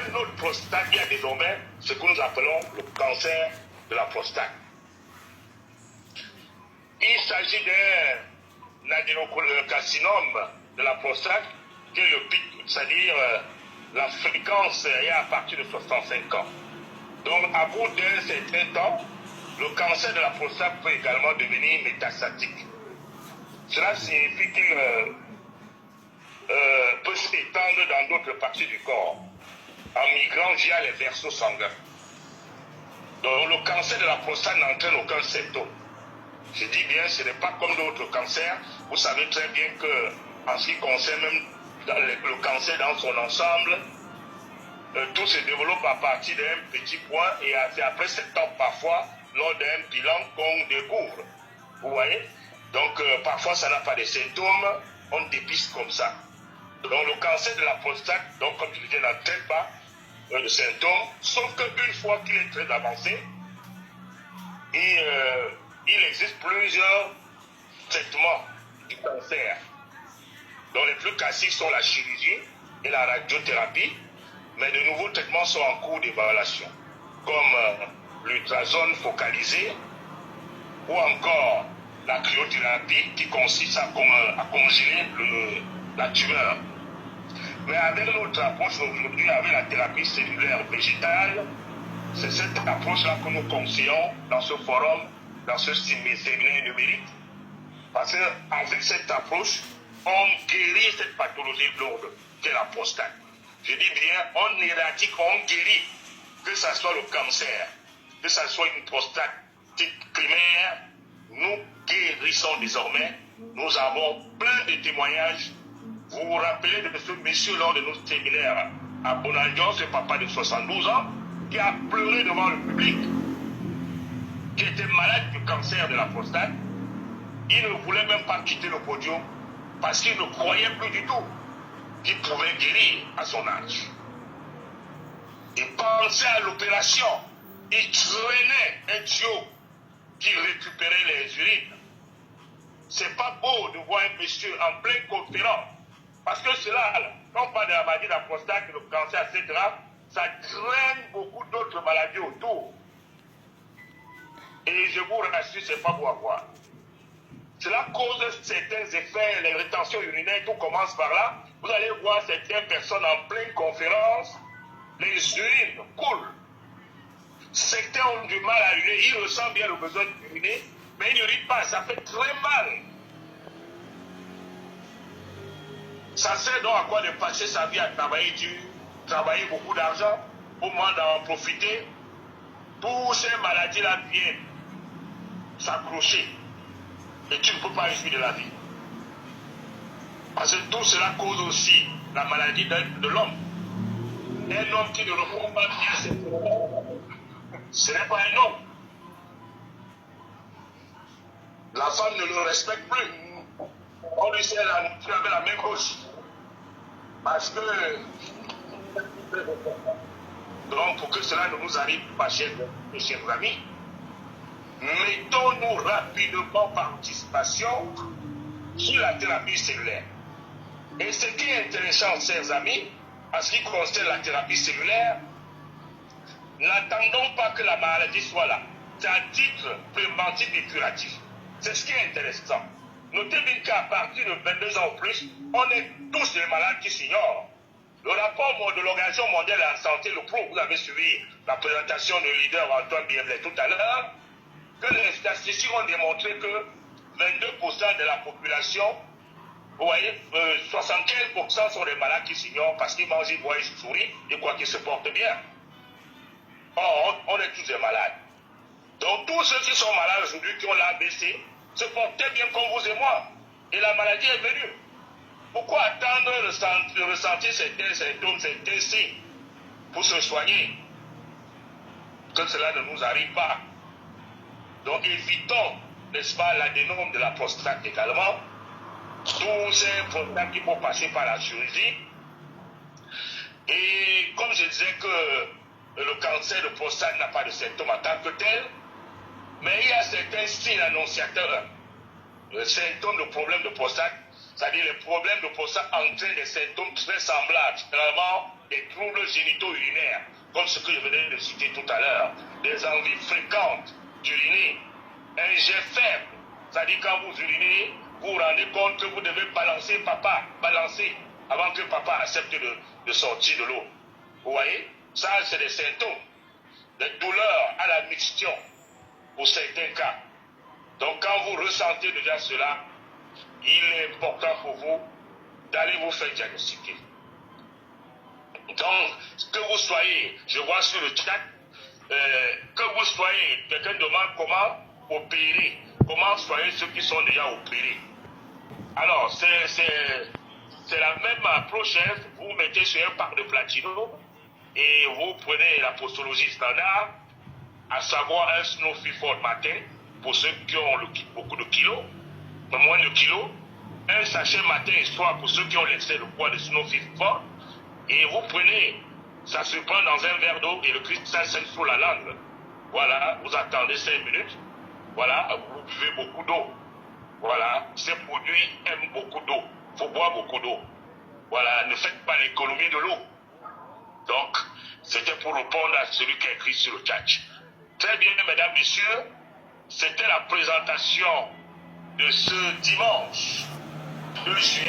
avec notre prostate, il y a désormais ce que nous appelons le cancer de la prostate. Il s'agit d'un adénocarcinome de la prostate, qui est le pic, c'est-à-dire la fréquence est à partir de 65 ans. Donc, à bout d'un certain temps, le cancer de la prostate peut également devenir métastatique. Cela signifie qu'il peut s'étendre dans d'autres parties du corps, en migrant via les vaisseaux sanguins. Donc, le cancer de la prostate n'entraîne aucun symptôme. Je dis bien, ce n'est pas comme d'autres cancers. Vous savez très bien que, en ce qui concerne même le cancer dans son ensemble, tout se développe à partir d'un petit point et c'est après 7 ans parfois, lors d'un bilan qu'on découvre. Vous voyez? Donc, parfois, ça n'a pas de symptômes, on dépiste comme ça. Donc, le cancer de la prostate, donc, comme je disais, n'entraîne pas de symptômes, sauf qu'une fois qu'il est très avancé, il existe plusieurs traitements du cancer. Donc les plus classiques sont la chirurgie et la radiothérapie, mais de nouveaux traitements sont en cours d'évaluation, comme l'ultrasone focalisé ou encore la cryothérapie qui consiste à congeler la tumeur. Mais avec notre approche aujourd'hui, avec la thérapie cellulaire végétale, c'est cette approche-là que nous conseillons dans ce forum, dans ce séminaire numérique, parce qu'avec cette approche, on guérit cette pathologie lourde qu'est la prostate. Je dis bien, on éradique, on guérit, que ce soit le cancer, que ce soit une prostate primaire, nous guérissons désormais. Nous avons plein de témoignages. Vous vous rappelez de ce monsieur lors de notre séminaire à Bonaldion, ce papa de 72 ans, qui a pleuré devant le public, qui était malade du cancer de la prostate. Il ne voulait même pas quitter le podium parce qu'il ne croyait plus du tout qu'il pouvait guérir à son âge. Il pensait à l'opération. Il traînait un tuyau qui récupérait les urines. C'est pas beau de voir un monsieur en pleine conférence. Parce que cela, quand on parle de la maladie de la prostate, le cancer, etc., ça traîne beaucoup d'autres maladies autour. Et je vous rassure, c'est pas beau à voir. Cela cause certains effets, les rétentions urinaires, tout commence par là. Vous allez voir certaines personnes en pleine conférence, les urines coulent. Certains ont du mal à uriner, ils ressentent bien le besoin d'uriner, mais ils n'urinent pas, ça fait très mal. Ça sert donc à quoi de passer sa vie à travailler dur, travailler beaucoup d'argent, au moins d'en profiter. Toutes ces maladies-là viennent s'accrocher. Et tu ne peux pas réussir de la vie. Parce que tout cela cause aussi la maladie de l'homme. Un homme qui ne répond pas bien, ce n'est pas un homme. La femme ne le respecte plus. On lui sert la nourriture avec la même bouche. Parce que... Donc, pour que cela ne nous arrive pas, chers amis, mettons-nous rapidement participation sur la thérapie cellulaire. Et ce qui est intéressant, chers amis, en ce qui concerne la thérapie cellulaire, n'attendons pas que la maladie soit là. C'est à titre préventif et curatif. C'est ce qui est intéressant. Notez bien qu'à partir de 22 ans ou plus, on est tous des malades qui s'ignorent. Le rapport de l'Organisation mondiale de la santé le prouve. Vous avez suivi la présentation du leader Antoine Bienvenu tout à l'heure, que les statistiques ont démontré que 22% de la population, vous voyez, 75% sont des malades qui s'ignorent parce qu'ils mangent, ils voient, ils sourient, ils croient qu'ils se portent bien. Or, on est tous des malades. Donc, tous ceux qui sont malades aujourd'hui, qui ont l'ABC, se portaient bien comme vous et moi. Et la maladie est venue. Pourquoi attendre de ressentir certains symptômes, certains signes pour se soigner? Que cela ne nous arrive pas. Donc évitons, n'est-ce pas, l'adénome de la prostate également. Tous ces problèmes qui vont passer par la chirurgie. Et comme je disais que le cancer de prostate n'a pas de symptômes en tant que tel, mais il y a certains signes annonciateurs. Le symptôme de problème de prostate, c'est-à-dire les problèmes de prostate entraînent des symptômes très semblables, généralement des troubles génitaux urinaires, comme ce que je venais de citer tout à l'heure, des envies fréquentes d'uriner, un jet faible, c'est-à-dire quand vous urinez, vous vous rendez compte que vous devez balancer papa, balancer, avant que papa accepte de sortir de l'eau. Vous voyez? Ça, c'est des symptômes. Des douleurs à la mixtion, pour certains cas. Donc, quand vous ressentez déjà cela, il est important pour vous d'aller vous faire diagnostiquer. Donc, que vous soyez, je vois sur le chat, que vous soyez, quelqu'un demande comment opérer, comment soyez ceux qui sont déjà opérés. Alors, c'est la même approche, hein. Vous mettez sur un pack de platino et vous prenez la postologie standard, à savoir un Snowfall le matin, pour ceux qui ont beaucoup de kilos, moins de kilos, un sachet matin et soir pour ceux qui ont laissé le poids de Snowfall, et vous prenez, ça se prend dans un verre d'eau et le cristal saigne sous la langue. Voilà, vous attendez 5 minutes, voilà, vous buvez beaucoup d'eau. Voilà, ces produits aiment beaucoup d'eau. Il faut boire beaucoup d'eau. Voilà, ne faites pas l'économie de l'eau. Donc, c'était pour répondre à celui qui a écrit sur le chat. Très bien, mesdames, messieurs, c'était la présentation de ce dimanche 2 juillet.